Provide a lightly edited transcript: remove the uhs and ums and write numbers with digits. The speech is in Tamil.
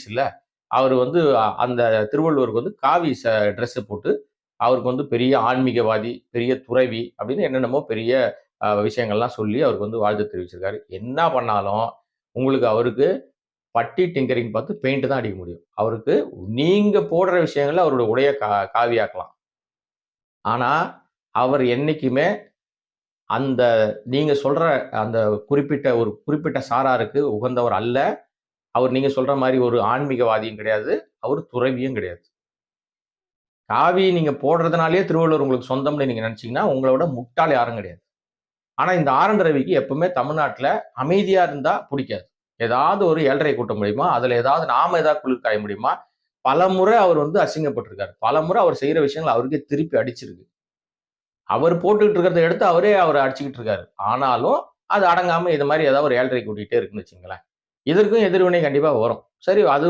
இல்ல. அவரு வந்து அந்த திருவள்ளுவருக்கு வந்து காவி ட்ரெஸ் போட்டு, அவருக்கு வந்து பெரிய ஆன்மீகவாதி, பெரிய துறவி அப்படின்னு என்னென்னமோ பெரிய விஷயங்கள்லாம் சொல்லி அவருக்கு வந்து வாழ்த்து தெரிவிச்சிருக்காரு. என்ன பண்ணாலும் உங்களுக்கு அவருக்கு பட்டி டிங்கரிங் பார்த்து பெயிண்ட் தான் அடிக்க முடியும். அவருக்கு நீங்க போடுற விஷயங்கள்ல அவருடைய உடைய காவியாக்கலாம். ஆனா, அவர் என்னைக்குமே அந்த நீங்க சொல்ற அந்த குறிப்பிட்ட சாராருக்கு உகந்தவர் அல்ல. அவர் நீங்க சொல்ற மாரி ஒரு ஆன்மீகவாதியும் கிடையாது. அவரு துறவியும் கிடையாது. காவி நீங்க போடுறதுனாலேயே திருவள்ளுவர் உங்களுக்கு சொந்தம்னு நீங்க நினைச்சீங்கன்னா, உங்கள விட முட்டாள் யாரும் கிடையாது. ஆனா இந்த ஆர்.என். ரவிக்கு எப்பவுமே தமிழ்நாட்டுல அமைதியா இருந்தா புடிக்காது. ஏதாவது ஒரு 7:30 கூட்டம் மூலியமா, அதுல ஏதாவது நாம ஏதாவது குளிர் காய முடியுமா? பலமுறை அவர் வந்து அசிங்கப்பட்டிருக்காரு. பலமுறை அவர் செய்ற விஷயங்கள் அவருக்கே திருப்பி அடிச்சிருக்கு. அவர் போட்டுக்கிட்டு இருக்கிறத எடுத்து அவர அடிச்சுக்கிட்டு இருக்காரு. ஆனாலும், அது அடங்காம இது மாரி ஏதாவது ஒரு 7:30 கூட்டிட்டே இருக்குன்னு வச்சுக்கங்களேன். இதற்கும் எதிர்வினை கண்டிப்பா வரும். சரி அது